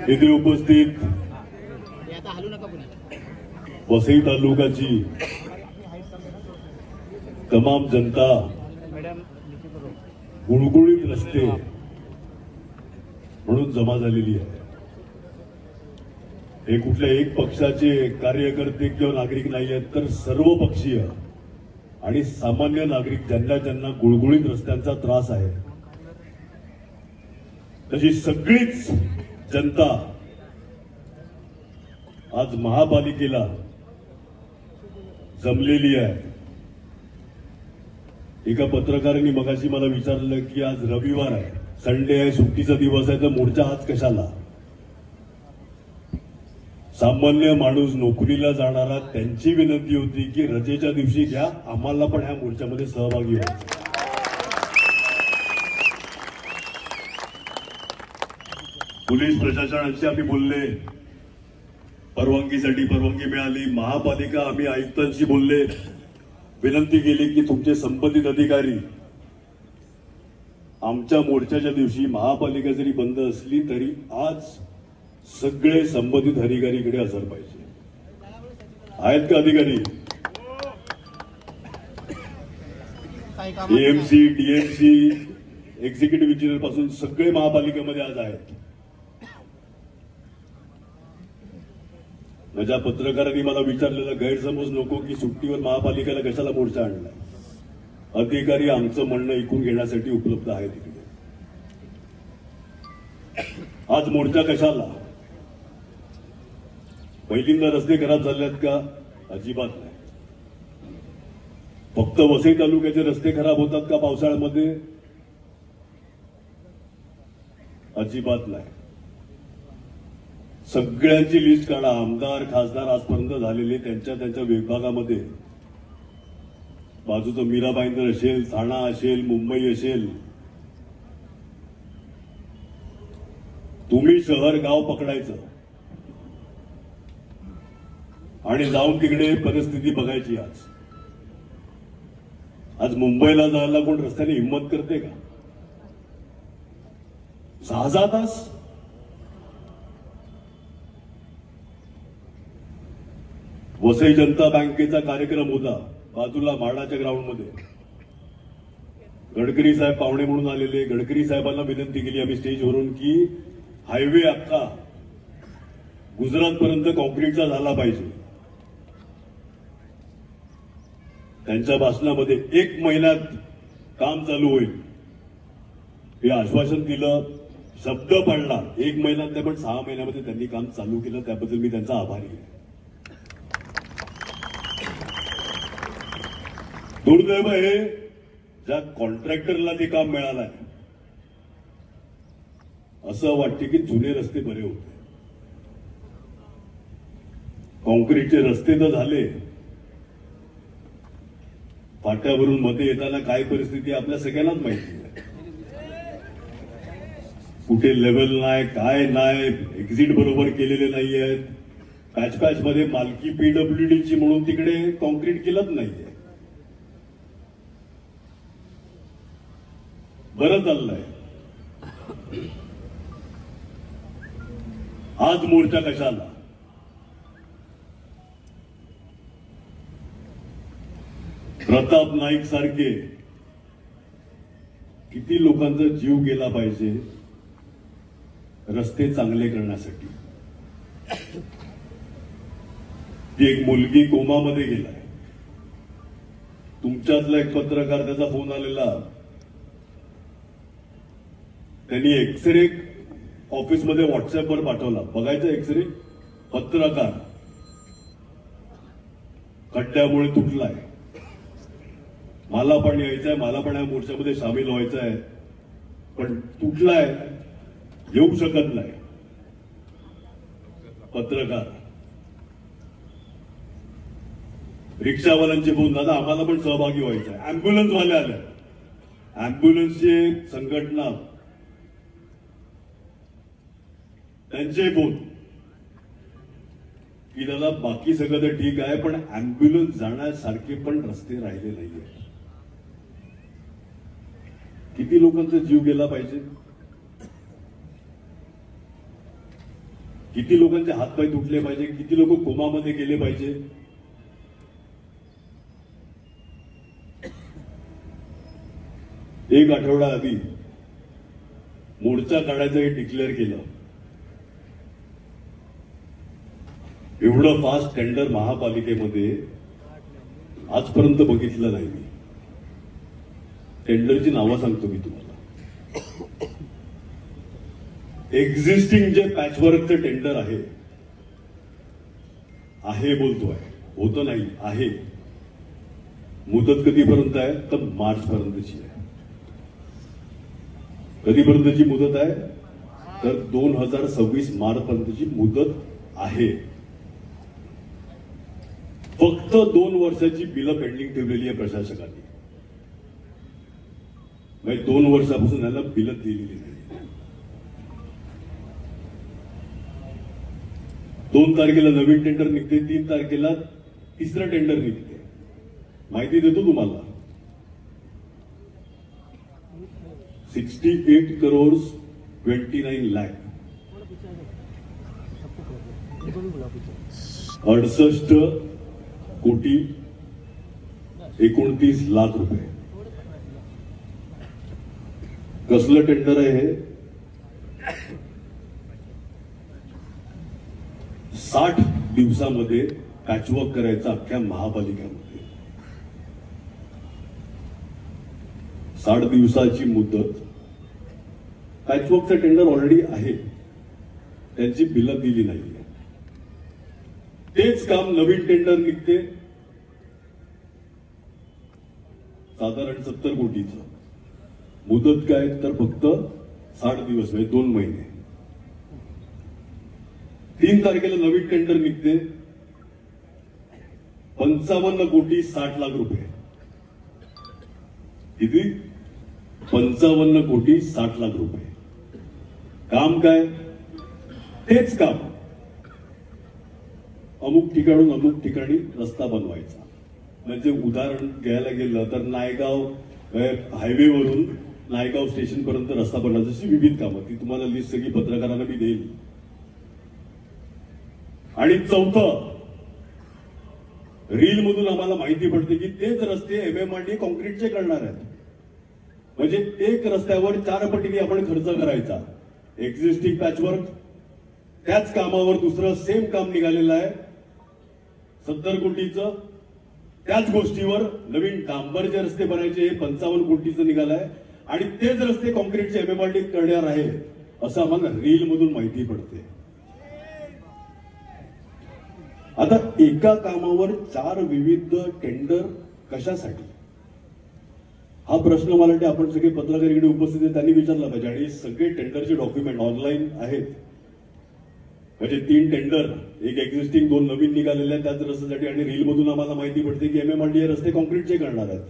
इथे उपस्थित वसई तालुक्याची तमाम जनता, गुळगुळीत रस्ते म्हणून जमा झालेली आहे. हे कुठल्या एक पक्षाचे कार्यकर्ते किंवा नागरिक नाही आहेत, तर सर्व पक्षीय आणि सामान्य नागरिक ज्यांना ज्यांना गुळगुळीत रस्त्यांचा त्रास आहे, तशी सगळीच जनता आज महापालिकेला जमलेली आहे. एका पत्रकारांनी मगाशी मला विचारलं की आज रविवार आहे, संडे आहे, सुट्टीचा दिवस आहे, तर मोर्चा आज कशाला? सामान्य माणूस नोकरीला जाणारा त्यांची विनंती होती की रजेच्या दिवशी घ्या, आम्हाला पण ह्या मोर्चामध्ये सहभागी व्हायचं. पोलीस प्रशासनाशी आम्ही बोलले, परवानगीसाठी परवानगी मिळाली. महापालिका आम्ही आयुक्तांशी बोलले, विनंती केली की तुमचे संबंधित अधिकारी आमच्या मोर्चाच्या दिवशी महापालिका जरी बंद असली तरी आज सगळे संबंधित अधिकारीकडे हजर पाहिजे. आहेत का अधिकारी? एएमसी, डीएमसी, एक्झिक्युटिव्ह इंजिनियर पासून सगळे महापालिकेमध्ये आज आहेत. माझ्या पत्रकारांनी मला विचारलेला गैरसमज नको की सुट्टीवर महापालिकेला कशाला मोर्चा आणला. अधिकारी आमचं म्हणणं ऐकून घेण्यासाठी उपलब्ध आहे तिकडे. आज मोर्चा कशाला? पहिल्यांदा रस्ते खराब झालेत का? अजिबात नाही. फक्त वसई तालुक्याचे रस्ते खराब होतात का पावसाळ्यामध्ये? अजिबात नाही. सगळ्यांची लिस्ट काढा. आमदार, खासदार आजपर्यंत झालेले त्यांच्या त्यांच्या विभागामध्ये, बाजूचं मीरा भाईंदर असेल, ठाणा असेल, मुंबई असेल, तुम्ही शहर गाव पकडायचं आणि जाऊन तिकडे परिस्थिती बघायची. आज मुंबईला जायला कोण रस्त्याने हिंमत करते का? 6 तास वसई जनता बँकेचा कार्यक्रम होता बाजूला म्हाडाच्या ग्राउंडमध्ये. गडकरी साहेब पाहुणे म्हणून आलेले. गडकरी साहेबांना विनंती केली आम्ही स्टेजवरून की हायवे अख्खा गुजरातपर्यंत कॉन्क्रीटचा झाला पाहिजे. त्यांच्या भाषणामध्ये 1 महिन्यात काम चालू होईल हे आश्वासन दिलं, शब्द पाळला. 1 महिन्यात नाही पण 6 महिन्यामध्ये त्यांनी काम चालू केलं. त्याबद्दल मी त्यांचा आभारी आहे. दुर्दैव हे ज्या कॉन्ट्रॅक्टरला ते काम मिळालं आहे, असं वाटते की जुने रस्ते बरे होते. कॉन्क्रीटचे रस्ते तर झाले, फाट्यावरून मध्ये येताना काय परिस्थिती आपल्या सगळ्यांनाच माहिती आहे. कुठे लेवल नाही, काय नाही, एक्झिट बरोबर केलेले नाही आहेत. पॅच मध्ये मालकी पीडब्ल्यूडीची म्हणून तिकडे कॉन्क्रीट केलंच नाहीये. बरं चाललंय. आज मोर्चा कशाला? प्रताप नाईक सारखे किती लोकांचा जीव गेला पाहिजे रस्ते चांगले करण्यासाठी. ती एक मुलगी कोमामध्ये गेलाय. तुमच्यातला एक पत्रकार, त्याचा फोन आलेला, त्यांनी एक्सरे ऑफिसमध्ये व्हॉट्सअपवर पाठवला. बघायचा एक्सरे. पत्रकार खड्ड्यामुळे तुटलाय, मला पण यायचंय, मला पण या मोर्चामध्ये सामील व्हायचं आहे, पण तुटलाय, येऊ शकत नाही. पत्रकार. रिक्षावाल्यांचे फोन, दादा आम्हाला पण सहभागी व्हायचं आहे. अँब्युलन्सवाले आले, अँब्युलन्सची संघटना, त्यांचे फोन की दादा बाकी सगळं तर ठीक आहे पण अँब्युलन्स जाण्यासारखे पण रस्ते राहिले नाहीये. किती लोकांचा जीव गेला पाहिजे. किती लोकांचे हातपाय तुटले पाहिजे, किती लोक कोमामध्ये गेले पाहिजे. एक आठवडा आधी मोर्चा काढायचं हे डिक्लेअर केलं. एवढं फास्ट टेंडर महापालिकेमध्ये आजपर्यंत बघितलं नाही मी. टेंडरची नावं सांगतो मी तुम्हाला. एक्झिस्टिंग जे पॅचवर्कचं टेंडर आहे बोलतोय, होतं नाही, आहे. मुदत कधीपर्यंत आहे तर मार्च पर्यंतची आहे. कधीपर्यंतची मुदत आहे तर 2026 मार्च पर्यंतची मुदत आहे. फक्त 2 वर्षाची बिलं पेंडिंग ठेवलेली आहे प्रशासकांनी. म्हणजे 2 वर्षापासून त्यांना बिलं दिलेली नाही. 2 तारखेला नवीन टेंडर निघते, 3 तारखेला तिसरं टेंडर निघते. माहिती देतो तुम्हाला. 68 crores 29 lakh 68 कोटी 29 लाख रुपये. कसलं टेंडर आहे हे? 60 दिवसामध्ये पॅचवर्क करायचं अख्ख्या महापालिकेमध्ये. 60 दिवसाची मुदत. पॅचवर्कचं टेंडर ऑलरेडी आहे, त्यांची बिलं दिली नाही. तेच काम नवीन टेंडर निघते साधारण 70 कोटीचं. मुदत काय तर फक्त 60 दिवस, म्हणजे 2 महिने. 3 तारखेला नवीन टेंडर निघते 55 कोटी 60 लाख रुपये. किती? 55 कोटी 60 लाख रुपये. काम काय? तेच काम. अमुक ठिकाणून अमुक ठिकाणी रस्ता बनवायचा. म्हणजे उदाहरण घ्यायला गेलं तर नायगाव हायवेवरून नायगाव स्टेशन पर्यंत रस्ता बनवायचा. अशी विविध कामं, ती तुम्हाला लिस्ट सगळी पत्रकारांना मी देईल. आणि चौथं, रील मधून आम्हाला माहिती पडते की तेच रस्ते MMRDA कॉन्क्रीटचे करणार आहेत. म्हणजे एक रस्त्यावर 4 पटीने आपण खर्च करायचा. एक्झिस्टिंग पॅचवर्क, त्याच कामावर दुसरं सेम काम निघालेलं आहे 70 कोटीचं. त्याच गोष्टीवर नवीन डांबरचे रस्ते बनायचे हे 55 कोटीचं निघालंय. आणि तेच रस्ते कॉन्क्रीटचे MMRDA करणार आहे असं आम्हाला रील मधून माहिती पडते. आता एका कामावर 4 विविध टेंडर कशासाठी? हा प्रश्न मला वाटते आपण सगळे पत्रकार इकडे उपस्थित आहेत त्यांनी विचारला पाहिजे. आणि सगळे टेंडरचे डॉक्युमेंट ऑनलाईन आहेत. म्हणजे 3 टेंडर, एक एक्झिस्टिंग, 2 नवीन निघालेले आहेत त्याच रस्त्यासाठी. आणि रील मधून आम्हाला माहिती पडते की MMRDA रस्ते कॉन्क्रीटचे करणार आहेत.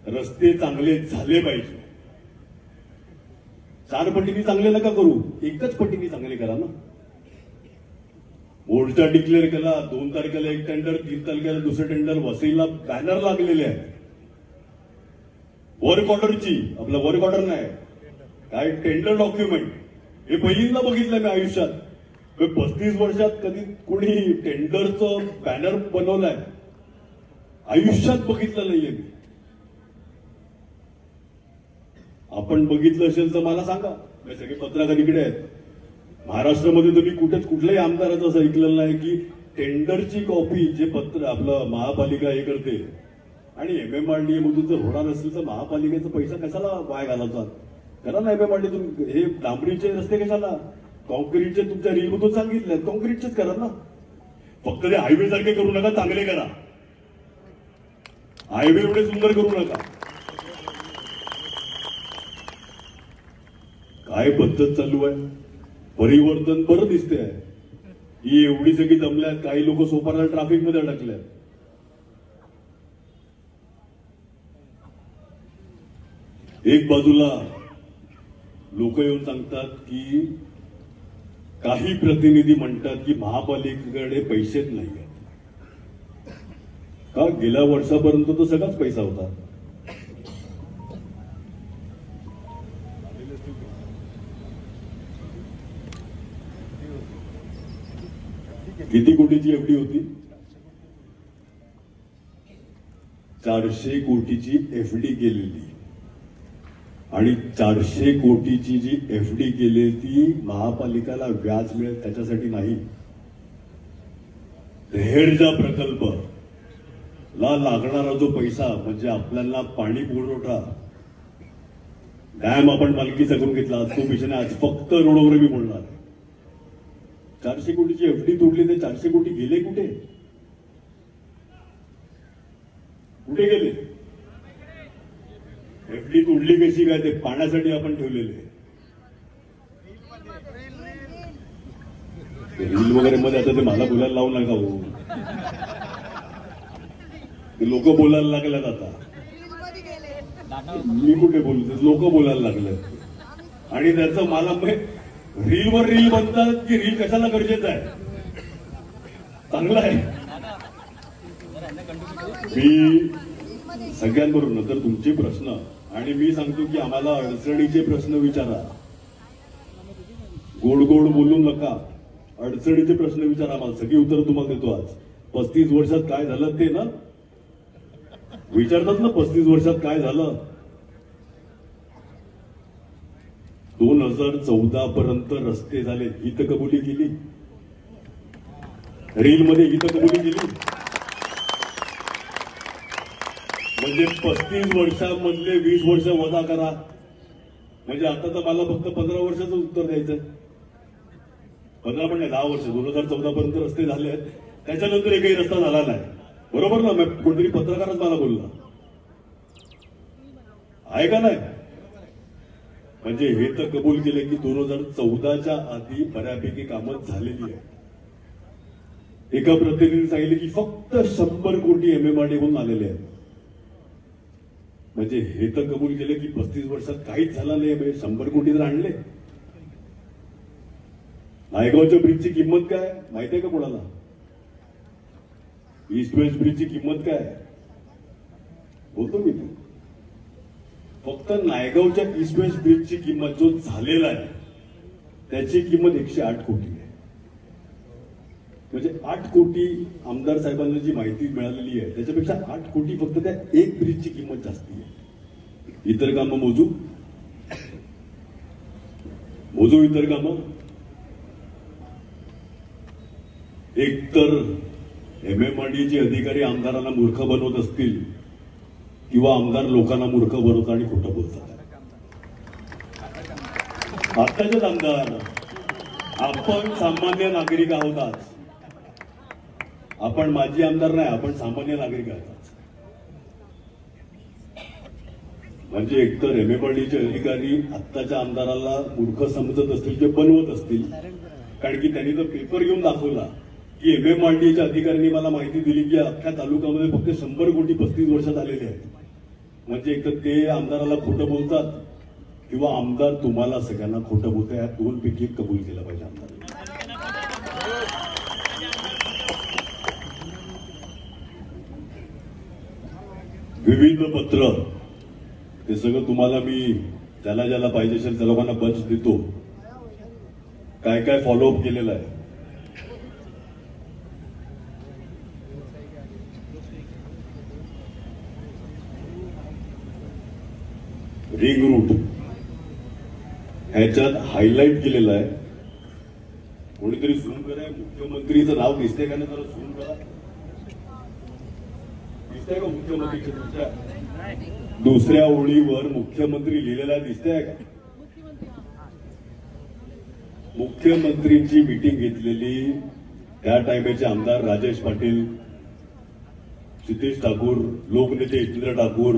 रस्ते चांगले झाले पाहिजे. 4 पटीने चांगले नका करू, एकच पटीने चांगले करा ना. मोर्चा डिक्लेअर केला, 2 तारखेला एक टेंडर, 3 तारखेला दुसरं टेंडर. वसईला बॅनर लागलेले आहेत वर्क ऑर्डरची. आपलं वर्क ऑर्डर नाही, काय टेंडर डॉक्युमेंट. हे पहिल्यांदा बघितलं मी आयुष्यात. 35 वर्षात कधी कोणी टेंडरचं बॅनर बनवलाय आयुष्यात बघितलं नाहीये मी. आपण बघितलं असेल तर मला सांगा. मी सगळे पत्रकार इकडे आहेत. महाराष्ट्रामध्ये तुम्ही कुठेच कुठल्याही आमदाराचं असं ऐकलेलं नाही की टेंडरची कॉपी जे पत्र आपलं महापालिका हे करते आणि MMRDA मधून जर होणार असेल तर महापालिकेचा पैसा कशाला वाया घालायचा? करा ना MMRDA. हे डांबरीचे रस्ते कशाला? कॉन्क्रीटचे तुमच्या रीलमधून सांगितले, कॉन्क्रीटचेच करा ना. फक्त ते हायवे सारखे करू नका, चांगले करा. हायवे एवढे सुंदर करू नका. काय पद्धत चालू आहे? परिवर्तन बरं दिसते आहे. ही एवढी सगळी जमल्यात, काही लोक सोपारला ट्रॅफिक मध्ये अडकल्यात. एक बाजूला लोक येऊन सांगतात की काही प्रतिनिधी म्हणतात की महापालिकेकडे पैसेच नाही आहेत. का? गेल्या वर्षापर्यंत तो सगळाच पैसा होता. किती कोटीची एफडी होती? 400 कोटीची एफडी केलेली. आणि 400 कोटीची जी एफडी केली ती महापालिकेला व्याज मिळेल त्याच्यासाठी नाही. दहेडचा प्रकल्प ला लागणारा जो पैसा म्हणजे आपल्याला पाणी पुरवठा डॅम आपण मालकीचा करून घेतला. आज तो विषय आज फक्त रोडवर मी बोलणार. 400 कोटीची एफडी तोडली ते 400 कोटी गेले कुठे? कुठे गेले? एफडी तोडली कशी काय? ते पाण्यासाठी आपण ठेवलेले. रील वगैरे मध्ये आता ते मला बोलायला लावू नका हो. ते लोक बोलायला लागल्यात आता. मी कुठे बोलतो? लोक बोलायला लागलेत. आणि त्याचं मला रीलवर रील बनतात की रील कशाला गरजेचं आहे? चांगलं आहे. मी सगळ्यांबरोबर नंतर तुमचे प्रश्न आणि मी सांगतो की आम्हाला अडचणीचे प्रश्न विचारा. गोड गोड बोलू नका. अडचणीचे प्रश्न विचारा. आम्हाला सगळी उत्तर तुम्हाला देतो. आज 35 वर्षात काय झालं ते ना विचारतात ना. 35 वर्षात काय झालं? 2014 पर्यंत रस्ते झाले. ही तर कबुली केली. रील मध्ये ही तर कबुली केली. म्हणजे 35 वर्षांमधले 20 वर्ष वजा करा. म्हणजे आता तर मला फक्त 15 वर्षाचं उत्तर द्यायचंय. 15 पण नाही 10 वर्ष. 2014 पर्यंत रस्ते झाले आहेत. त्याच्यानंतर एकही रस्ता झाला नाही. बरोबर ना? कोणतरी पत्रकारच मला बोलला आहे का नाही? म्हणजे हे तर कबूल केले की 2014च्या आधी बऱ्यापैकी कामं झालेली आहे. एका प्रतिनिधीने सांगितले की फक्त 100 कोटी MMRDA म्हणून आलेले आहेत. म्हणजे हे तर कबूल केले की 35 वर्षात काहीच झालं नाही. म्हणजे 100 कोटी तर आणले. नायगावच्या ब्रिजची किंमत काय माहितीये का कोणाला? ईस्ट वेस्ट ब्रिजची किंमत काय बोलतो मी. तू फक्त नायगावच्या ईस्ट वेस्ट ब्रिजची किंमत जो झालेला आहे त्याची किंमत 108 कोटी आहे. म्हणजे 8 कोटी आमदार साहेबांना जी माहिती मिळालेली आहे त्याच्यापेक्षा 8 कोटी फक्त त्या एक ब्रिजची किंमत जास्ती आहे. इतर कामं मोजू इतर कामं. एकतर MMRDAचे अधिकारी आमदारांना मूर्ख बनवत असतील किंवा आमदार लोकांना मूर्ख बनवतात आणि खोटं बोलतात. आत्ताचेच आमदार आपण सामान्य नागरिक आहोत. आज आपण माजी आमदार नाही. आपण सामान्य नागरिक आहोत. म्हणजे एकतर MMRDAचे अधिकारी आत्ताच्या आमदाराला मूर्ख समजत असतील किंवा बनवत असतील. कारण की त्यांनी तर पेपर घेऊन दाखवला की MMRDAच्या अधिकाऱ्यांनी मला माहिती दिली की अख्ख्या तालुक्यामध्ये फक्त 100 कोटी 35 वर्षात आलेले आहेत. म्हणजे एकतर ते आमदाराला खोटं बोलतात किंवा आमदार तुम्हाला सगळ्यांना खोटं बोलतात. या दोनपैकी एक कबूल केलं पाहिजे आमदार. विविध पत्र ते सगळं तुम्हाला मी ज्याला ज्याला पाहिजे असेल त्या लोकांना बंच देतो. काय काय फॉलोअप केलेलं आहे. रिंग रूट ह्याच्यात हायलाइट केलेलं आहे. कोणीतरी झूम करा. मुख्यमंत्रीचं नाव दिसतंय का? जरा झूम करा. दिसतंय का मुख्यमंत्रीच्या दुसऱ्या ओळीवर मुख्यमंत्री लिहिलेला दिसतंय का? मुख्यमंत्रींची मीटिंग घेतलेली त्या टाइमचे आमदार राजेश पाटील, सिद्धेश ठाकूर, लोकनेते इतेंद्र ठाकूर,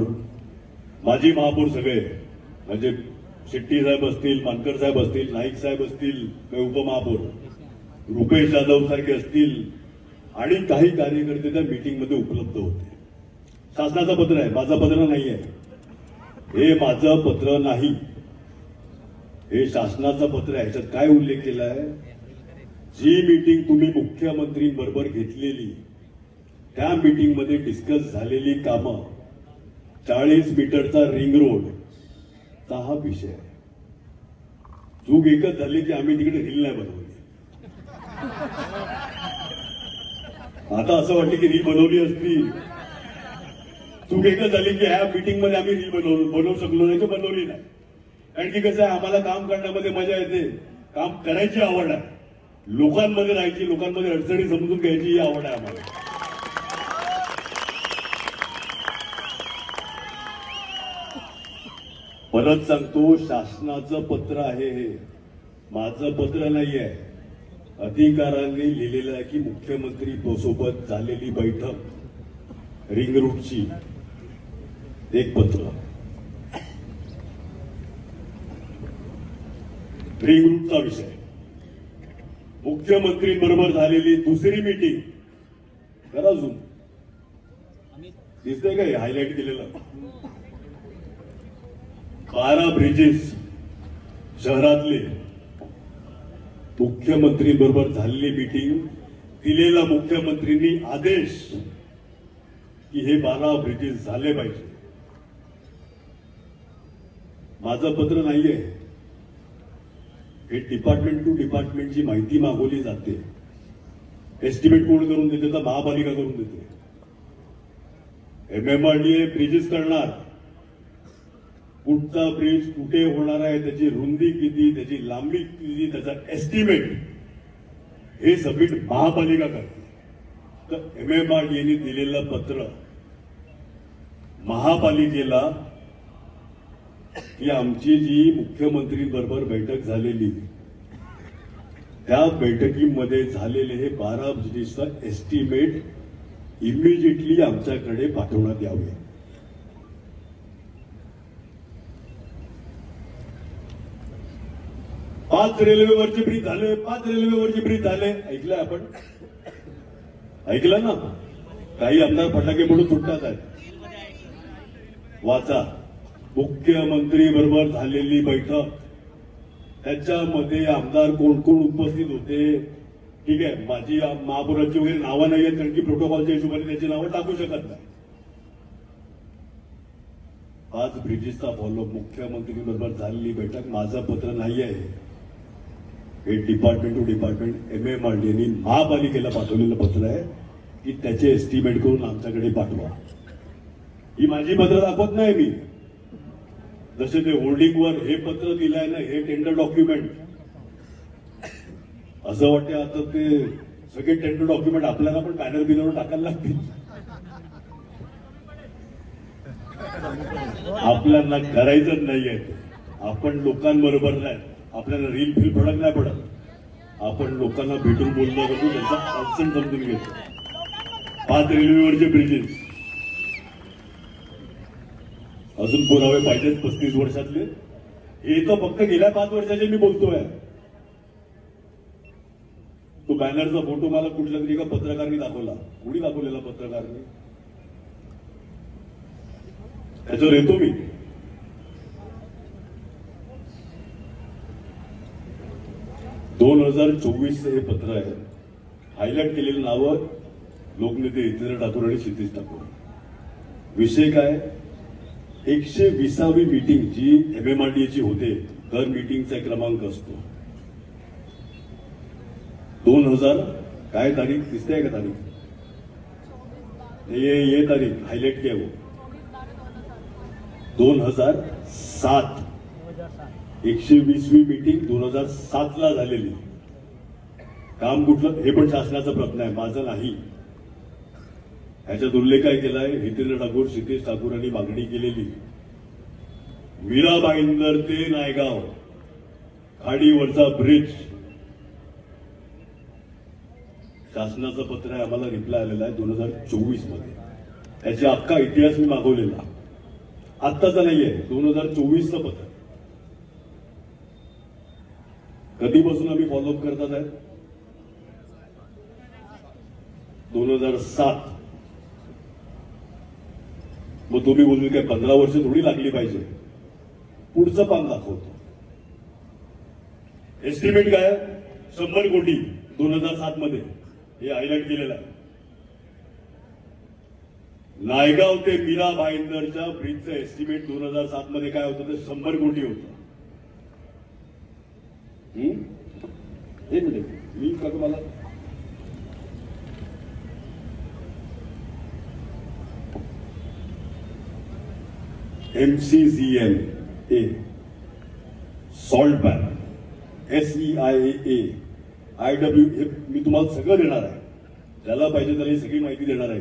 माजी महापौर सगळे. म्हणजे शेट्टी साहेब असतील, मानकर साहेब असतील, नाईक साहेब असतील, उपमहापौर रुपेश जाधव सारखे असतील आणि काही कार्यकर्ते त्या मीटिंगमध्ये उपलब्ध होते. शासनाचं पत्र आहे. माझं पत्र नाही आहे. हे माझं पत्र नाही. हे शासनाचं पत्र आहे. ह्याच्यात काय उल्लेख केला आहे? जी मीटिंग तुम्ही मुख्यमंत्रींबरोबर घेतलेली त्या मीटिंगमध्ये डिस्कस झालेली कामं 40 मीटरचा रिंग रोड चा हा विषय आहे. चूक एकच झाली की आम्ही तिकडे रील नाही बनवली. आता असं वाटलं की रील बनवली असती. चूक एकच झाली की ह्या मीटिंग मध्ये आम्ही रील बनवू शकलो नाही, बनवली नाही. कारण की कसं आहे, आम्हाला काम करण्यामध्ये मजा येते, काम करायची आवड आहे, लोकांमध्ये राहायची, लोकांमध्ये अडचणी समजून घ्यायची ही आवड आहे आम्हाला. परत सांगतो, शासनाचं पत्र आहे हे, माझं पत्र नाही आहे. अधिकाऱ्यांनी लिहिलेलं आहे की मुख्यमंत्री सोबत झालेली बैठक रिंग रूटची, एक पत्र. रिंग रूटचा विषय, मुख्यमंत्रींबरोबर झालेली दुसरी मीटिंग. करा झूम, दिसतंय का हे हायलाइट केलेलं? 12 ब्रिजेस शहरातले मुख्यमंत्रींबरोबर झालेली मीटिंग, दिलेला मुख्यमंत्रींनी आदेश की हे 12 ब्रिजेस झाले पाहिजे. माझं पत्र नाहीये हे, डिपार्टमेंट टू डिपार्टमेंटची माहिती मागवली जाते. एस्टिमेट कोण करून देते? तर महापालिका करून देते. MMRDA ब्रिजेस करणार, कुठचा ब्रिज कुठे होणार आहे, त्याची रुंदी किती, त्याची लांबी किती, त्याचा एस्टिमेट हे सबमिट महापालिका करते. तर MMRDAने दिलेलं पत्र महापालिकेला की आमची जी मुख्यमंत्रींबरोबर बैठक झालेली, त्या बैठकीमध्ये झालेले हे 12 ब्रिजेसचा एस्टिमेट इमिजिएटली आमच्याकडे पाठवण्यात यावे. पाच रेल्वेवरचे ब्रिज झाले, 5 रेल्वेवरचे ब्रिज झाले. ऐकलंय आपण? ऐकलं ना? काही आमदार फटाके पडून सुटतात आहेत. वाचा, मुख्यमंत्री बरोबर झालेली बैठक, त्याच्यामध्ये आमदार कोण कोण उपस्थित होते. ठीक आहे, माझी महापौरांची वगैरे नावं नाही आहेत, कारण की प्रोटोकॉलच्या हिशोबाने त्याची नावं टाकू शकत नाही. 5 ब्रिजेसचा फॉलो, मुख्यमंत्री बरोबर झालेली बैठक, माझं पत्र नाही आहे हे, डिपार्टमेंट टू डिपार्टमेंट MMRDAने महापालिकेला पाठवलेलं पत्र आहे की त्याचे एस्टिमेट करून आमच्याकडे पाठवा. ही माझी पत्र दाखवत नाही मी. जसे ते होल्डिंगवर हे पत्र दिलंय ना, हे टेंडर डॉक्युमेंट, असं वाटतं आता ते सगळे टेंडर डॉक्युमेंट आपल्याला पण बॅनर बिनर टाकायला लागतील. आपल्याला करायचंच नाहीये. आपण लोकांबरोबर नाही, आपल्याला रील फील फडक नाही पडत. आपण लोकांना भेटून बोलणं करून त्यांचा अडचण समजून घेतो. 5 रेल्वेवरचे ब्रिजेस अजून पुरावे पाहिजेत 35 वर्षातले. हे तर फक्त गेल्या 5 वर्षाचे मी बोलतोय. तो बॅनरचा फोटो मला कुठल्या तरी एका पत्रकारांनी दाखवला. कुणी दाखवलेला पत्रकारांनी? त्याच्यावर येतो मी. दोन 2024 हे पत्र आहे. हायलाइट केलेली नावं लोकनेते हितेंद्र ठाकूर आणि क्षितिज ठाकूर. विषय काय? 120वी मीटिंग जी MMRDAची होते, दर मीटिंगचा क्रमांक असतो. 2000 काय तारीख दिसते का? तारीख ये तारीख हायलाइट किया वो 2007. 120वी मीटिंग 2007 ला झालेली. काम कुठलं हे पण शासनाचा प्रश्न आहे, माझं नाही. ह्याच्यात उल्लेख काय केलाय? हितेंद्र ठाकूर, क्षितिज ठाकूरांनी मागणी केलेली मीरा भाईंदर ते नायगाव खाडीवरचा ब्रिज. शासनाचं पत्र आहे, आम्हाला रिप्लाय आलेला आहे 2024 मध्ये. त्याचा अख्खा इतिहास मी मागवलेला, आत्ताचा नाहीये, 2024चं पत्र. कधीपासून आम्ही फॉलोअप करतात आहे? 2007. मग तुम्ही बोलू काय 15 वर्ष थोडी लागली पाहिजे? पुढचं पान दाखवतो. एस्टिमेट काय? 100 कोटी 2007 मध्ये हे हायलाइट केलेलं आहे. नायगाव ते मीरा भाईंदरच्या ब्रिजचं एस्टिमेट 2007 मध्ये काय होतं? ते 100 कोटी होतं. एक मिनिट, मी का तुम्हाला MCGM salt pan SEIA IW हे मी तुम्हाला सगळं देणार आहे. ज्याला पाहिजे त्याला सगळी माहिती देणार आहे.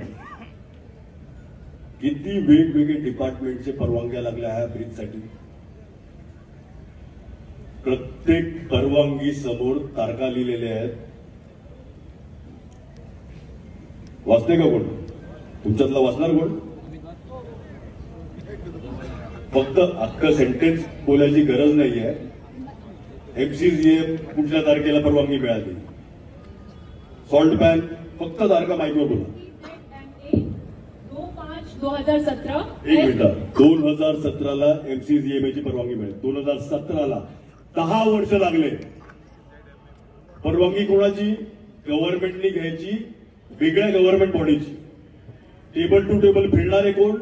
किती वेगवेगळे डिपार्टमेंटचे परवानग्या लागल्या ह्या ब्रिजसाठी. प्रत्येक परवानगी समोर तारखा लिहिलेल्या आहेत. वाचते का कोण? तुमच्यातला वाचणार कोण? फक्त अख्खं सेंटेन्स बोलायची गरज नाहीये. MCGM कुठल्या तारखेला परवानगी मिळाली. सॉल्ट पॅन फक्त तारखा माहितीवर बोला. 2017 एक मिनिट. 2017ला MCGM ची परवानगी मिळाली. 2017ला 10 वर्ष लागले. परवानगी कोणाची? गव्हर्नमेंटनी घ्यायची, वेगळ्या गव्हर्नमेंट बॉडीची. टेबल टू टेबल फिरणारे कोण?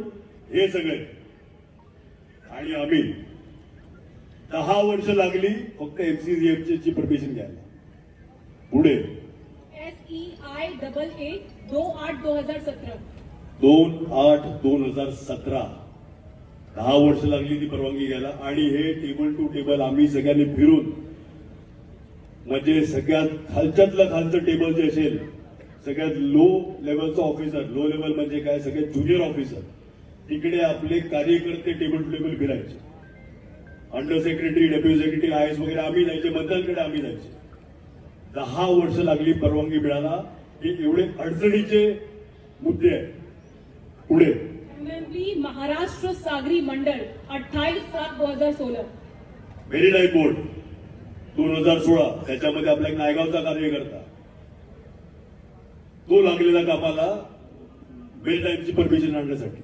हे सगळे. आणि आम्ही 10 वर्ष लागली फक्त MCGM ची परमिशन घ्यायला. पुढे SEIAA 28/2017 2/8/2017 10 वर्ष लागली ती परवानगी घ्यायला. आणि हे टेबल टू टेबल आम्ही सगळ्यांनी फिरून, म्हणजे सगळ्यात खालच्यातलं खालचं टेबल जे असेल, सगळ्यात लो लेवलचं ऑफिसर, लो लेवल म्हणजे काय, सगळ्यात ज्युनियर ऑफिसर, तिकडे आपले कार्यकर्ते टेबल टू टेबल फिरायचे. Under secretary, deputy secretary, IAS वगैरे आम्ही जायचे, मंत्र्यांकडे आम्ही जायचे. 10 वर्ष लागली परवानगी मिळाला. हे एवढे अडचणीचे मुद्दे आहेत. पुढे MMV महाराष्ट्र सागरी मंडळ 28/7/2016 मेरीटाईम बोर्ड 2016 त्याच्यामध्ये आपला एक नायगावचा कार्यकर्ता, तो लागलेला कामाला मेरीटाईमची परमिशन आणण्यासाठी.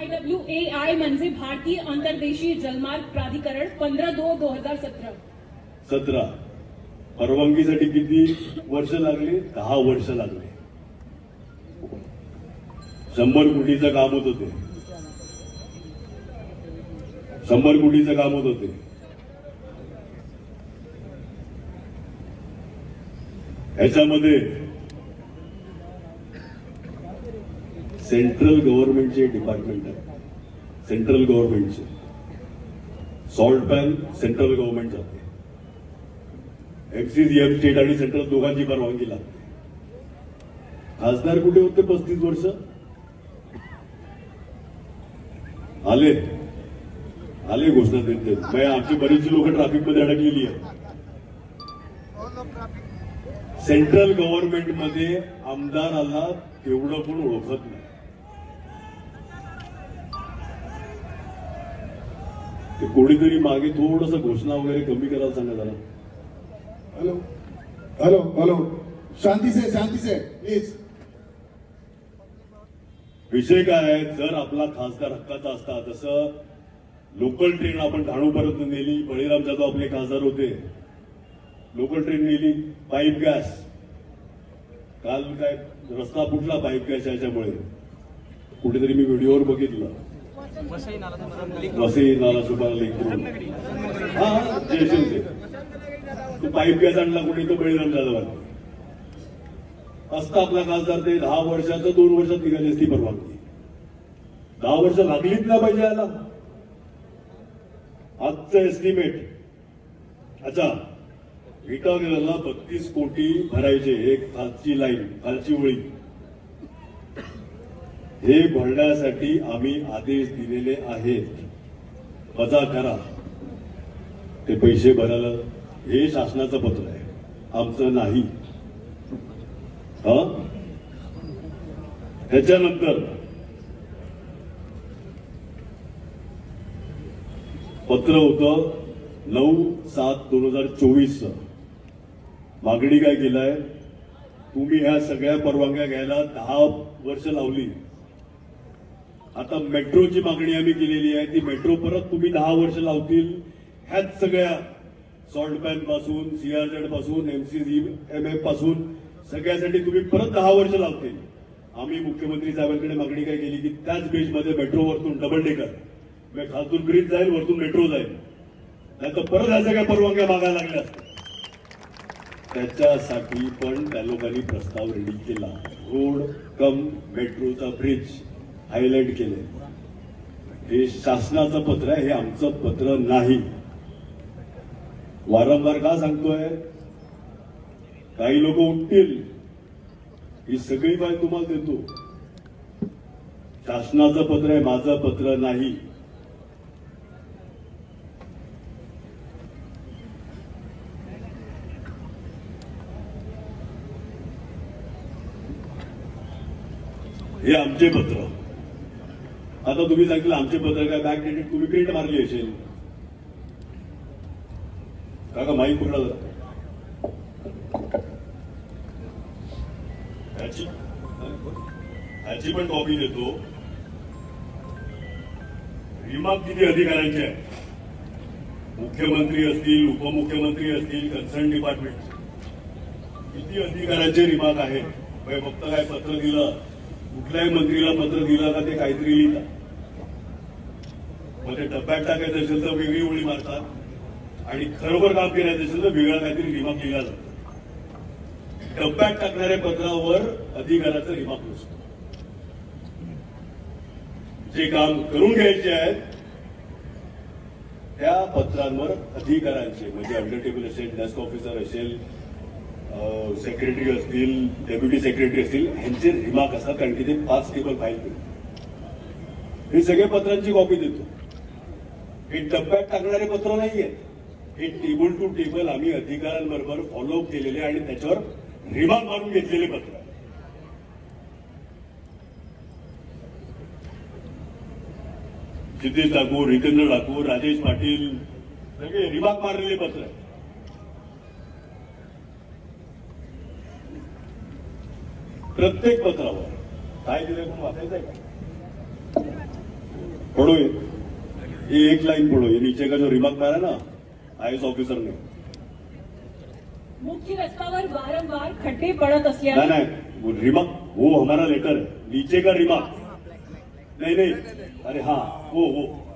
IWAI म्हणजे भारतीय अंतर्देशीय जलमार्ग प्राधिकरण 15/2/2017 17 परवानगीसाठी किती वर्ष लागली? 10 वर्ष लागले. 100 कोटीचं काम होत होते. 100 कोटीचं काम होत होते. ह्याच्यामध्ये सेंट्रल गव्हर्नमेंटचे डिपार्टमेंट आहे. सेंट्रल गव्हर्नमेंटचे सॉल्ट पॅन सेंट्रल गव्हर्नमेंट जाते. MCGM स्टेट आणि सेंट्रल दोघांची परवानगी लागते. खासदार कुठे होते 35 वर्ष? आले घोषणा देते. आमची बरीचशी लोक ट्रॅफिकमध्ये अडकलेली आहेत. सेंट्रल गव्हर्नमेंटमध्ये आमदाराला तेवढं पण ओळखत नाही. ते कोणीतरी मागे थोडस घोषणा वगैरे कमी करायला सांगा जरा. Hello hello hello, Shanti say please. विषय काय आहे? जर आपला खासदार हक्काचा असता, तसं लोकल ट्रेन आपण ठाणूपर्यंत नेली. बळीराम जाधव आपले खासदार होते. लोकल ट्रेन नेली. पाईप गॅस काल काय रस्ता फुटला पाईप गॅस याच्यामुळे. कुठेतरी मी व्हिडिओवर बघितलं. वसई नाला सुपारा लिंक करून हा जे असेल ते पाईप गॅस आणला कोणी, तो बळीराम जाधवांनी. असता आपला खासदार ते 10 वर्षाचं 2 वर्षात निघाली असती परवानगी. 10 वर्ष लागलीच ना पाहिजे याला. आजचं एस्टिमेट, अच्छा विटागला 32 कोटी भरायचे. एक खालची लाईन, खालची ओळी, हे भरण्यासाठी आम्ही आदेश दिलेले आहेत. वजा करा ते पैसे भरायला. हे शासनाचं पत्र आहे, आमचं नाही. त्याच्यानंतर पत्र होतं 9/7/2024. मागणी काय केलाय? तुम्ही ह्या सगळ्या परवानग्या घ्यायला 10 वर्ष लावली. आता मेट्रोची मागणी आम्ही केलेली आहे. ती मेट्रो परत तुम्ही 10 वर्ष लावतील. ह्याच सगळ्या सॉल्ट पॅन पासून, CRZ पासून, MCGM पासून सगळ्यासाठी तुम्ही परत 10 वर्ष लावतील. आम्ही मुख्यमंत्री साहेबांकडे मागणी काय केली की त्याच बेजमध्ये मेट्रो वरतून डबल डेकर, खालतून ब्रिज जाईल, वरतून मेट्रो जाईल. नाही तर परत ह्या सगळ्या परवानग्या मागायला लागल्या असतात. त्याच्यासाठी पण त्या लोकांनी प्रस्ताव रेडी केला. रोड कम मेट्रोचा ब्रिज हायलाइट केले. हे शासनाचं पत्र आहे, हे आमचं पत्र नाही. वारंवार का सांगतोय? काही लोक उठतील, ही सगळी बाय तुम्हाला देतो. शासनाचं पत्र आहे, माझं पत्र नाही. हे आमचे पत्र. आता तुम्ही सांगितलं आमचे पत्र काय बॅक डेटेड, तुम्ही प्रिंट मारली असेल. काका माहीत कुठला ह्याची पण कॉपी देतो. रिमार्क किती अधिकाऱ्यांचे आहे? मुख्यमंत्री असतील, उपमुख्यमंत्री असतील, कन्सर्न डिपार्टमेंट, किती अधिकाऱ्यांचे रिमार्क आहेत? फक्त काय पत्र दिलं, कुठल्याही मंत्रीला पत्र दिलं का ते काहीतरी लिहितात, मग ते डब्यात टाकायचं असेल तर वेगळी उडी मारतात आणि खरोखर काम करायचं असेल तर वेगळा काहीतरी रिमार्क लिहिला जातो. डब्यात टाकणाऱ्या पत्रावर अधिकाराचा रिमार्क नसतो. जे काम करून घ्यायचे आहेत त्या पत्रांवर अधिकारांचे, म्हणजे अंडर टेबल असेल, डेस्क ऑफिसर असेल, सेक्रेटरी असतील, डेप्युटी सेक्रेटरी असतील, यांचे रिमार्क असतात. कारण की ते 5 टेबल फाईल करतात. हे सगळे पत्रांची कॉपी देतो. हे डब्यात टाकणारे पत्र नाहीये, हे टेबल टू टेबल आम्ही अधिकाऱ्यांबरोबर फॉलोअप केलेले आणि त्याच्यावर रिमार्क मारून घेतलेले पत्र. सिद्धेश ठाकूर, हितेंद्र ठाकूर, राजेश पाटील सगळे रिमार्क मारलेले पत्र आहे. प्रत्येक पत्रावर काय दिलंय कोण वाचायचं आहे का? पढ़ो ये एक लाइन पढ़ो. ये नीचे का जो रिमार्क मारा ना आईएएस ऑफिसर ने, मुख्य रस्त्यावर वारंवार खड्डे पडत असल्याने नहीं वो रिमार्क, वो हमारा लेटर है. नीचे का रिमार्क नहीं नहीं, अरे हाँ वो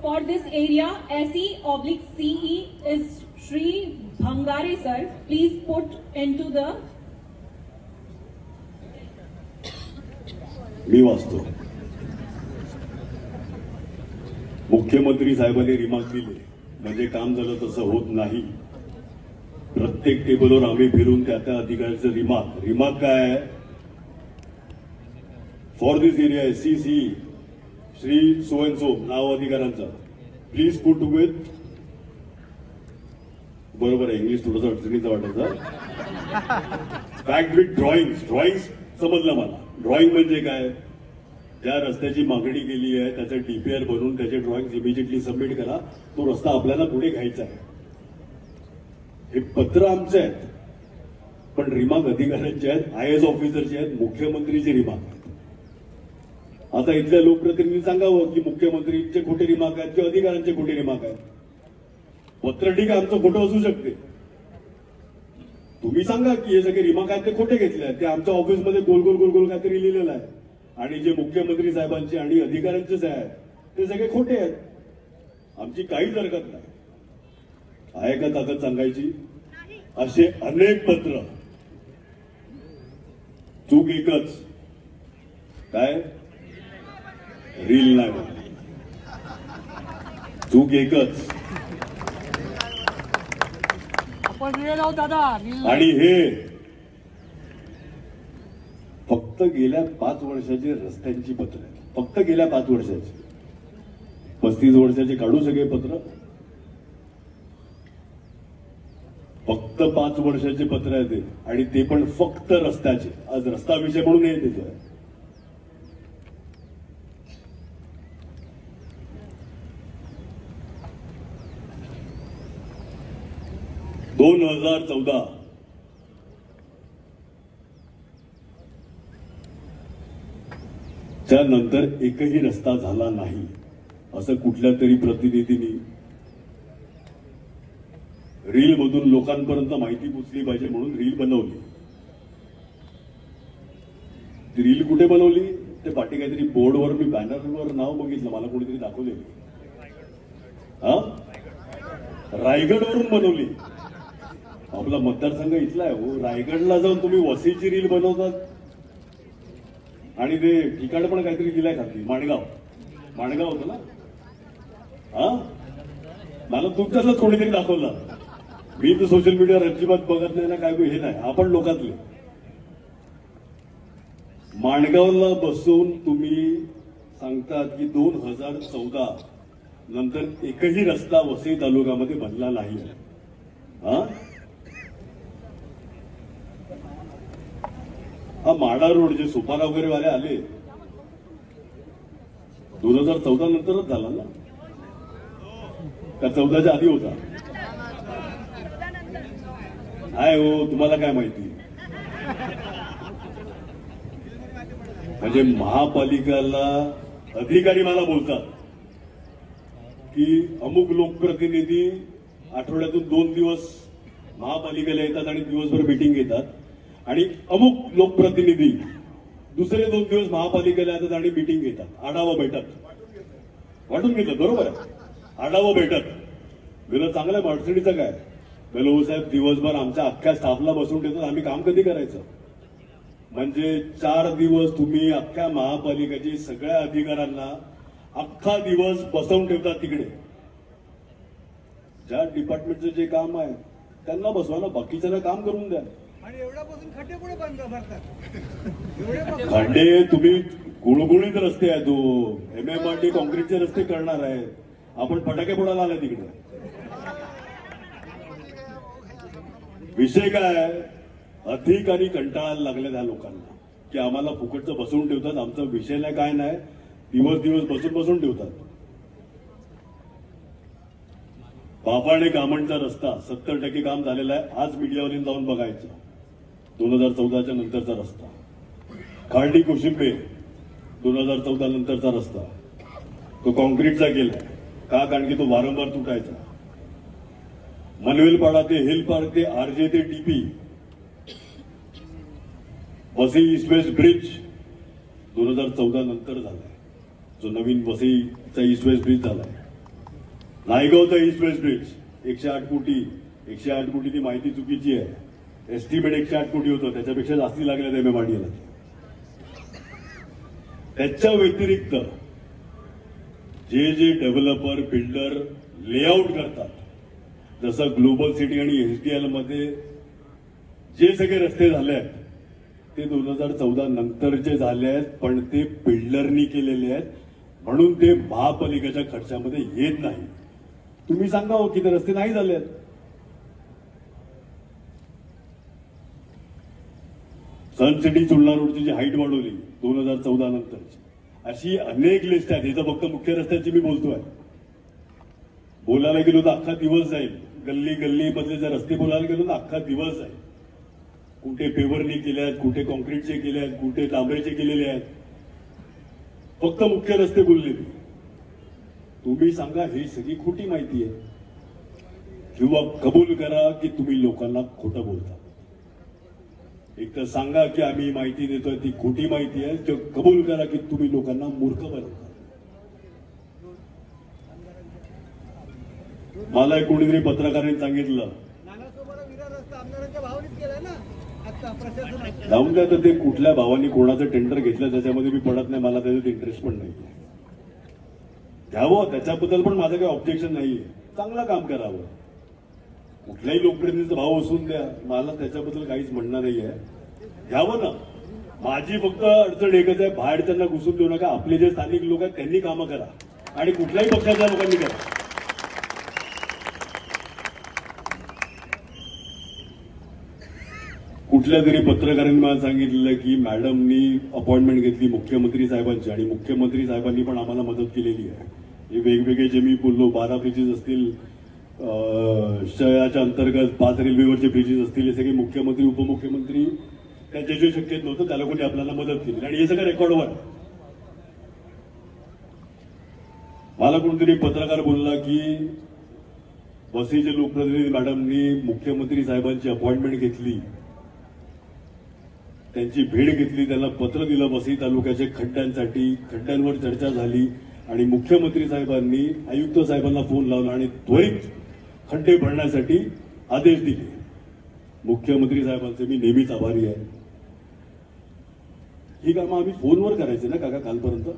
for this area SE/CE is Shri Bhangare sir, please put into the. मी वाचतो. मुख्यमंत्री साहेबांनी रिमार्क दिले म्हणजे काम झालं तसं होत नाही. प्रत्येक टेबलवर आम्ही फिरून त्या त्या अधिकाऱ्याचं रिमार्क काय आहे? For this area SC/CE Shri so and so नाव अधिकाऱ्यांचं, प्लीज पुट विथ, बरोबर आहे, इंग्लिश थोडंसं अडचणीचं वाटायचं. फॅक्ट विथ ड्रॉइंग्स समजलं मला. ड्रॉइंग म्हणजे काय? ज्या रस्त्याची मागणी केली आहे त्याचं DPR बनवून त्याचे ड्रॉइंग इमिजिएटली सबमिट करा. तो रस्ता आपल्याला पुढे घ्यायचा आहे. हे पत्र आमचे आहेत, पण रिमार्क अधिकाऱ्यांचे आहेत, आईएएस ऑफिसरचे आहेत, मुख्यमंत्रीचे रिमार्क आहेत. आता इथल्या लोकप्रतिनिधी सांगावं की मुख्यमंत्रीचे खोटे रिमार्क आहेत किंवा अधिकाऱ्यांचे खोटे रिमार्क आहेत. पत्र ठीक आहे, आमचं खोटं असू शकते. तुम्ही सांगा की हे सगळे रिमार्क आहेत ते खोटे घेतले आहेत, ते आमच्या ऑफिसमध्ये गोल गोल गोल गोल काहीतरी लिहिलेलं आहे, आणि जे मुख्यमंत्री साहेबांचे आणि अधिकाऱ्यांचेच आहेत ते सगळे खोटे आहेत. आमची काहीच हरकत नाही. आहे का ताकद सांगायची? असे अनेक पत्र. चूक एकच, काय? रील नाही बनवली. चूक एकच. आणि हे फक्त गेल्या 5 वर्षाची रस्त्यांची पत्र आहेत. फक्त गेल्या 5 वर्षाची. 35 वर्षाचे काढू सगळे पत्र. फक्त 5 वर्षाचे पत्र आहे ते, आणि ते पण फक्त रस्त्याचे. आज रस्ता विषय म्हणून हे देतोय. च्या नंतर एकही रस्ता झाला नाही असं कुठल्या तरी प्रतिनिधींनी रील मधून लोकांपर्यंत माहिती पोचली पाहिजे म्हणून रील बनवली. ती रील कुठे बनवली? ते पाठी काहीतरी बोर्डवर, मी बॅनरवर नाव बघितलं, मला कोणीतरी दाखवलेलं. हा, रायगडवरून बनवली. आपला मतदारसंघ इथला आहे हो. रायगडला जाऊन तुम्ही वसईची रील बनवतात, आणि ते ठिकाण पण काहीतरी दिलाय खाली. माणगाव होतं ना. हा मला तुमच्यातलंच कोणीतरी दाखवलं. मी तर सोशल मीडियावर अजिबात बघत नाही ना, काय हे नाही. आपण लोकातले माणगावला बसून तुम्ही सांगतात की 2014 नंतर एकही रस्ता वसई तालुक्यामध्ये बनला नाही. हा माडा रोड जे सुपारा वगैरे वाले आले 2014 नंतरच झाला ना, का 14च्या आधी होता? काय हो तुम्हाला काय माहिती? म्हणजे महापालिकेला अधिकारी मला बोलतात की अमुक लोकप्रतिनिधी आठवड्यातून 2 दिवस महापालिकेला येतात आणि दिवसभर मीटिंग घेतात आणि अमुक लोकप्रतिनिधी दुसरे 2 दिवस महापालिकेला येतात आणि मीटिंग घेतात. आढावा बैठक वाटून घेतात. बरोबर आहे, आढावा बैठक. गेलं चांगलं आहे. अडचणीचं काय? गेलो साहेब दिवसभर आमच्या अख्ख्या स्टाफला बसून ठेवतात. आम्ही काम कधी करायचं? म्हणजे 4 दिवस तुम्ही अख्ख्या महापालिकेची सगळ्या अधिकाऱ्यांना अख्खा दिवस बसवून ठेवतात तिकडे. ज्या डिपार्टमेंटचं जे काम आहे त्यांना बसवा ना, बाकीच्यांना काम करून द्या. आणि एवढ्यापासून खड्डे पुढे बंद भरतात. खड्डे तुम्ही गुळगुळीत रस्ते आहेत. MMRD कॉन्क्रीटचे रस्ते करणार आहेत. आपण फटाके फोडायला आले तिकडे. विषय काय आहे? अधिकारी कंटाळायला लागले त्या लोकांना की आम्हाला फुकटचं बसवून ठेवतात. आमचा विषय नाही काय नाही, दिवस बसून ठेवतात. बापाणे कामणचा रस्ता 70% काम झालेला आहे. आज मीडियावरून जाऊन बघायचं 2014च्या नंतरचा रस्ता. खार्डी कोशिंबे 2014 नंतरचा रस्ता तो कॉन्क्रीटचा केलाय. का? कारण की तो वारंवार तुटायचा. मनवेलपाडा ते हिल पार्क ते RJ ते TP, Vasai east west bridge 2014 नंतर झालाय. जो नवीन वसईचा ईस्ट वेस्ट ब्रिज झालाय. नायगावचा ईस्ट वेस्ट ब्रिज 108 कोटी. 108 कोटी ती माहिती चुकीची आहे. एस्टिमेट 108 कोटी होतं, त्याच्यापेक्षा जास्ती लागले MMRDला. त्याच्या व्यतिरिक्त जे डेव्हलपर बिल्डर लेआउट करतात, जसं ग्लोबल सिटी आणि SDL मध्ये जे सगळे रस्ते झाले आहेत ते 2014 नंतरचे झाले आहेत, पण ते बिल्डरनी केलेले आहेत म्हणून ते महापालिकेच्या खर्चामध्ये येत नाही. तुम्ही सांगा हो की ते रस्ते नाही झाले आहेत. सन सिटी चुलना रोडची जी हाईट वाढवली 2014 नंतरची, अशी अनेक लिस्ट आहेत. इथं फक्त मुख्य रस्त्याची मी बोलतोय. बोलायला गेलो तर अख्खा दिवस जाईल. गल्ली मधले जर रस्ते बोलायला गेलो तर अख्खा दिवस जाईल. कुठे पेवरनी केले आहेत, कुठे कॉन्क्रीटचे केले आहेत, कुठे डांबरेचे केलेले आहेत. फक्त मुख्य रस्ते बोलले. तुम्ही सांगा ही सगळी खोटी माहिती आहे किंवा कबूल करा की तुम्ही लोकांना खोटं बोलता. एक तर सांगा की आम्ही माहिती देतोय ती खोटी माहिती आहे, किंवा कबूल करा की तुम्ही लोकांना मूर्ख बनवता. मला कोणीतरी पत्रकारांनी सांगितलं जाऊन द्या तर ते कुठल्या भावानी कोणाचं टेंडर घेतलं त्याच्यामध्ये मी पडत नाही. मला त्याच्यात इंटरेस्ट पण नाही. घ्यावं त्याच्याबद्दल पण माझं काही ऑब्जेक्शन नाहीये. चांगलं काम करावं. कुठल्याही लोकप्रतिनिधीचा भाव असून द्या, मला त्याच्याबद्दल काहीच म्हणणं नाहीये. घ्यावं ना. माझी फक्त अडचण एकच आहे, बाहेरच्यांना घुसून देऊ नका. आपले जे स्थानिक लोक आहेत त्यांनी कामं करा आणि कुठल्याही पक्षाच्या लोकांनी करा. कुठल्या तरी पत्रकारांनी मला सांगितलं की मॅडमनी अपॉइंटमेंट घेतली मुख्यमंत्री साहेबांची आणि मुख्यमंत्री साहेबांनी पण आम्हाला मदत केलेली आहे. हे वेगवेगळे जे मी बोललो 12 ब्रिजेस असतील, शहराच्या अंतर्गत 5 रेल्वेवरचे ब्रिजेस असतील, हे सगळे मुख्यमंत्री उपमुख्यमंत्री त्यांच्याशी शक्यत नव्हतं त्या लोकांनी आपल्याला मदत केली आणि हे सगळं रेकॉर्डवर. मला कोणतरी पत्रकार बोलला की वसईचे लोकप्रतिनिधी मॅडमनी मुख्यमंत्री साहेबांची अपॉइंटमेंट घेतली, त्यांची भेट घेतली, त्यांना पत्र दिलं वसई तालुक्याच्या खड्ड्यांवर चर्चा झाली आणि मुख्यमंत्री साहेबांनी आयुक्त साहेबांना फोन लावला आणि त्वरित खड्डे भरण्यासाठी आदेश दिले. मुख्यमंत्री साहेबांचे मी नेहमीच आभारी आहे. ही कामं आम्ही फोनवर करायचे ना काका कालपर्यंत.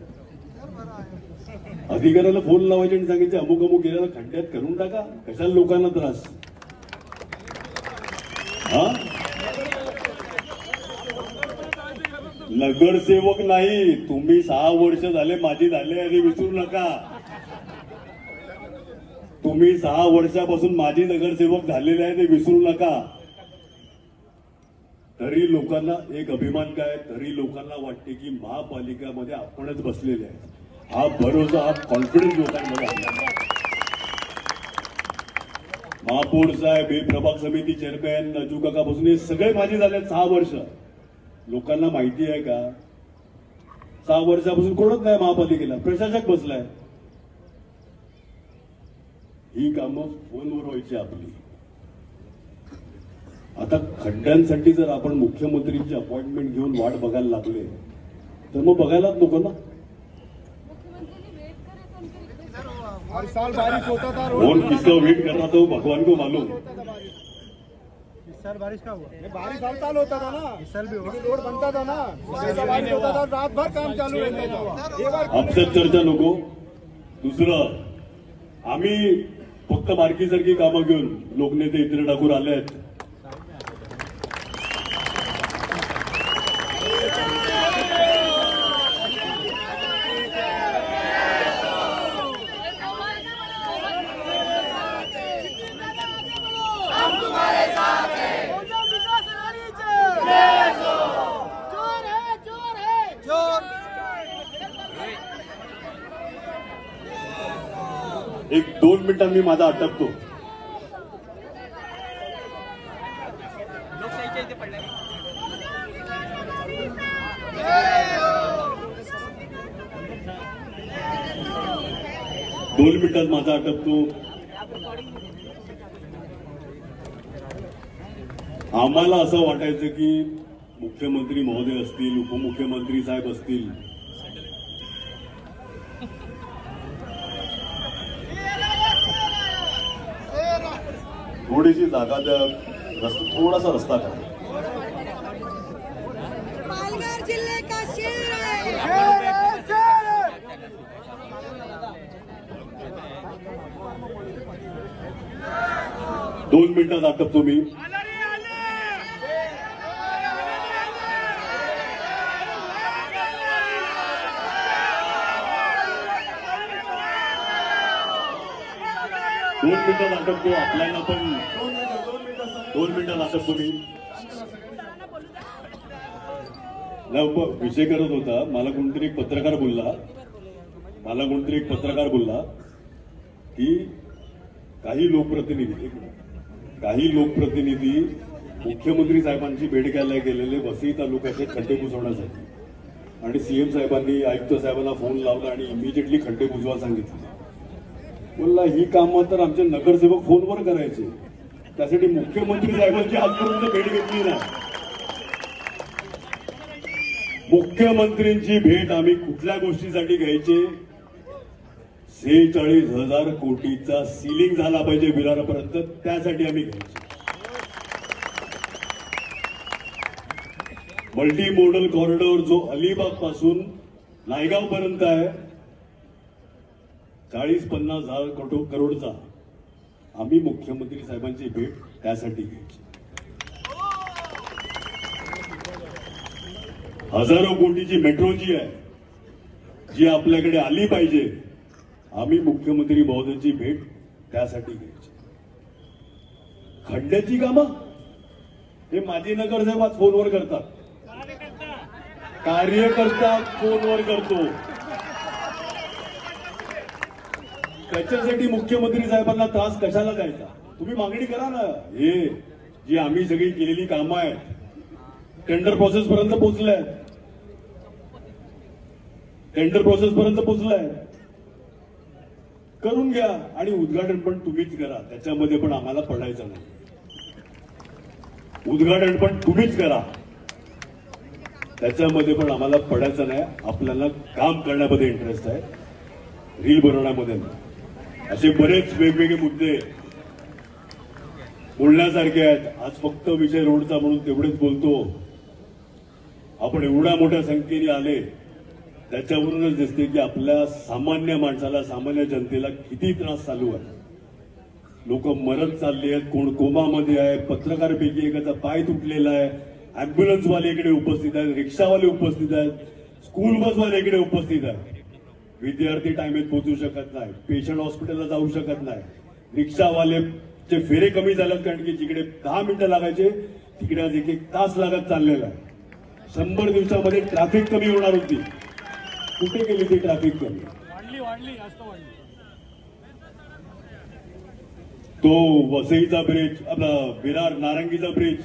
अधिकाऱ्याला फोन लावायचे आणि सांगायचे अमुक अमुक केल्याला खड्ड्यात करून टाका, कशाला लोकांना त्रास. हा, नगरसेवक नाही तुम्ही, 6 वर्ष झाले माझी झाले आणि विसरू नका. तुम्ही 6 वर्षापासून माझी नगरसेवक झालेले आहे ते विसरू नका. तरी लोकांना एक अभिमान काय, तरी लोकांना वाटते की महापालिकामध्ये आपणच बसलेले आहे. हा भरोसा, हा कॉन्फिडन्स लोकांमध्ये आला. महापौर साहेब, हे प्रभाग समिती चेअरमॅन नजू काकापासून हे सगळे माझे झाले 6 वर्ष. लोकांना माहिती आहे का 6 वर्षापासून कोणच नाही महापालिकेला, प्रशासक बसलाय. ही कामं फोनवर व्हायची आपली. आता खड्ड्यांसाठी जर आपण मुख्यमंत्रींची अपॉइंटमेंट घेऊन वाट बघायला लागले तर मग बघायलाच नको ना. हर साल बारिश होता था, कौन किसका वेट कर रहा था वो भगवान को मालूम. इस साल बारिश का हुआ, ये बारिश हर साल होता था ना, इस साल भी होगा. रोड बनता था ना, ऐसा बारिश होता था, रात भर काम चालू रहता था. अपसेट चर्चा नको. दुसरं, आम्ही फक्त बारकीसारखी कामं घेऊन लोकनेते इतर ठाकूर आले आहेत. एक 2 मिनिटांत मी माझा आटपतो. आम्हाला असं वाटायचं की मुख्यमंत्री महोदय असतील, उपमुख्यमंत्री साहेब असतील, थोडीशी जागा द्या, थोडासा रस्ता करा. पालघर जिले का शेर है. 2 मिनिटात आटपतो मी. आपल्याला पण 2 मिनिटात आटपतो मी. विषय करत होता, मला कोणतरी एक पत्रकार बोलला की काही लोकप्रतिनिधी मुख्यमंत्री साहेबांची भेट घ्यायला गेलेले वसई तालुक्याचे खड्डे बुजवण्यासाठी, आणि सीएम साहेबांनी आयुक्त साहेबांना फोन लावला आणि इमिजिएटली खड्डे बुजवायला सांगितले. बोलला ही कामं तर आमचे नगरसेवक फोनवर करायचे, त्यासाठी मुख्यमंत्री साहेबांची आजपर्यंत भेट घेतली नाही. मुख्यमंत्रींची भेट आम्ही कुठल्या गोष्टीसाठी घ्यायचे? 46,000 कोटीचा सिलिंग झाला पाहिजे विरारपर्यंत, त्यासाठी आम्ही घ्यायचे. मल्टी मोडल कॉरिडॉर जो अलिबाग पासून नायगाव पर्यंत आहे, 40-50 करोडचा, आम्ही मुख्यमंत्री साहेबांची भेट त्यासाठी घ्यायची. हजारो कोटीची मेट्रो जी आहे, जी आपल्याकडे आली पाहिजे, आम्ही मुख्यमंत्री महोदयांची भेट त्यासाठी घ्यायची. खड्ड्याची कामं हे माजी नगरसेवक आज फोनवर करतात, कार्यकर्ता फोनवर करतो. त्याच्यासाठी मुख्यमंत्री साहेबांना त्रास कशाला द्यायचा? तुम्ही मागणी करा ना. हे जी आम्ही सगळी केलेली कामं आहेत, टेंडर प्रोसेस पर्यंत पोहोचलाय, करून घ्या आणि उद्घाटन पण तुम्हीच करा. त्याच्यामध्ये पण आम्हाला पडायचं नाही. उद्घाटन पण तुम्हीच करा, त्याच्यामध्ये पण आम्हाला पडायचं नाही. आपल्याला काम करण्यामध्ये इंटरेस्ट आहे, रील बनवण्यामध्ये नाही. असे बरेच वेगवेगळे मुद्दे बोलण्यासारखे आहेत. आज फक्त विषय रोडचा म्हणून तेवढेच बोलतो. आपण एवढ्या मोठ्या संख्येने आले त्याच्यावरूनच दिसते की आपल्या सामान्य माणसाला, सामान्य जनतेला किती त्रास चालू आहे. लोक मरत चालली आहेत, कोण कोमामध्ये आहे, पत्रकारपैकी एकाचा पाय तुटलेला आहे, अँब्युलन्सवाले इकडे उपस्थित आहेत, रिक्षावाले उपस्थित आहेत, स्कूल बसवाले इकडे उपस्थित आहेत. विद्यार्थी टाइमेत पोहोचू शकत नाही, पेशंट हॉस्पिटलला जाऊ शकत नाही, रिक्षावालेचे फेरे कमी झालेत कारण की जिकडे 10 मिनिटं लागायचे तिकडे आज 1-1 तास लागत चाललेला आहे. 100 दिवसामध्ये ट्रॅफिक कमी होणार होती, कुठे गेली ती ट्रॅफिक कमी? तो वसईचा ब्रिज, आपला विरार नारंगीचा ब्रिज,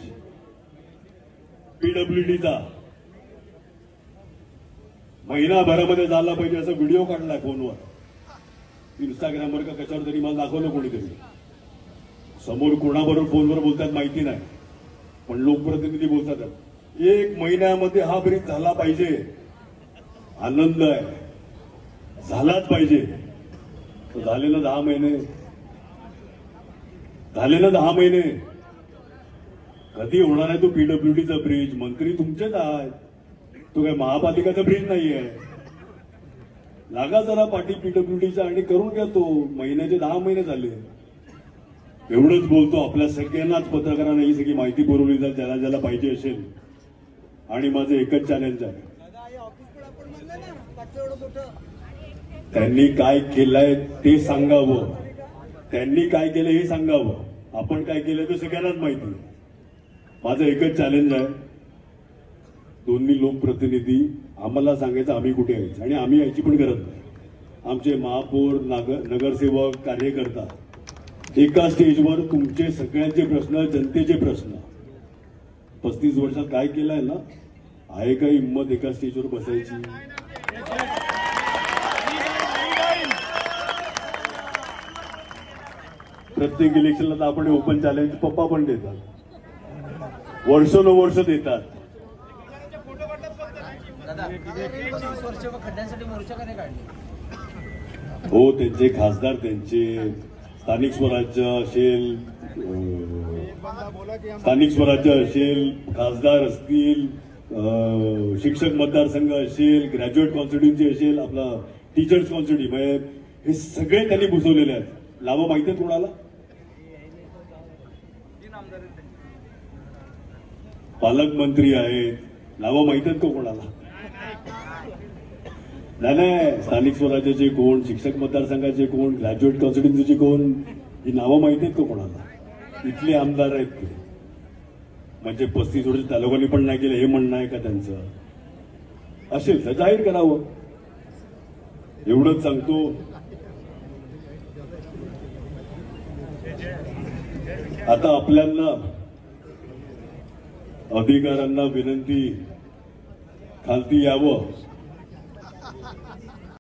पीडब्ल्यूडीचा महिनाभरामध्ये झाला पाहिजे असा व्हिडिओ काढलाय फोनवर, इंस्टाग्रामवर का कशावर तरी मला दाखवलं कोणीतरी. समोर कोणाबरोबर फोनवर बोलतात माहिती नाही, पण लोकप्रतिनिधी बोलतात 1 महिन्यामध्ये हा ब्रिज झाला पाहिजे. आनंद आहे, झालाच पाहिजे. झाले ना 10 महिने, झाले ना 10 महिने. कधी होणार आहे तो पीडब्ल्यूडीचा ब्रिज? मंत्री तुमचेच आहेत, तो काय महापालिकाचा ब्रिज नाहीये. लागा जरा पाठी पीडब्ल्यूडीचा आणि करून घ्या तो. महिन्याचे 10 महिने झाले. एवढंच बोलतो, आपल्या सगळ्यांनाच पत्रकारांना ही सगळी माहिती पुरवली जाईल ज्याला ज्याला पाहिजे असेल. आणि माझं एकच चॅलेंज आहे, त्यांनी काय केलंय ते सांगावं, त्यांनी काय केलं हे सांगावं, आपण काय केलं ते सगळ्यांनाच माहिती आहे. माझं एकच चॅलेंज आहे, दोन्ही लोकप्रतिनिधी आम्हाला सांगायचं आम्ही कुठे यायचं, आणि आम्ही यायची पण गरज नाही. आमचे महापौर, नगरसेवक, कार्यकर्ता एका स्टेजवर तुमचे सगळ्यांचे प्रश्न, जनतेचे प्रश्न, 35 वर्षात काय केलंय ना, आहे का हिंमत एका स्टेजवर बसायची? प्रत्येक इलेक्शनला तर आपण ओपन चॅलेंज पप्पा पण देतात, वर्षानुवर्ष देतात. हो, त्यांचे खासदार, त्यांचे स्थानिक स्वराज्य असेल, खासदार असतील, शिक्षक मतदारसंघ असेल, ग्रॅज्युएट कॉन्स्टिट्युन्सी असेल, आपला टीचर्स कॉन्स्टिट्युन्सी, म्हणजे हे सगळे त्यांनी बुजवलेले आहेत. नावं माहिती आहेत कोणाला? पालकमंत्री आहेत, नावं माहिती आहेत का कोणाला? नाही, स्थानिक स्वराज्याचे कोण, शिक्षक मतदारसंघाचे कोण, ग्रॅज्युएट कॉन्स्टिट्युन्सीचे कोण, ही नावं माहिती आहेत का कोणाला? इथले आमदार आहेत ते. म्हणजे 35 वर्ष त्या लोकांनी पण नाही केलं हे म्हणणं आहे का त्यांचं? असेल तर जाहीर करावं, एवढंच सांगतो. आता आपल्याला अधिकाऱ्यांना विनंती, खालती यावं,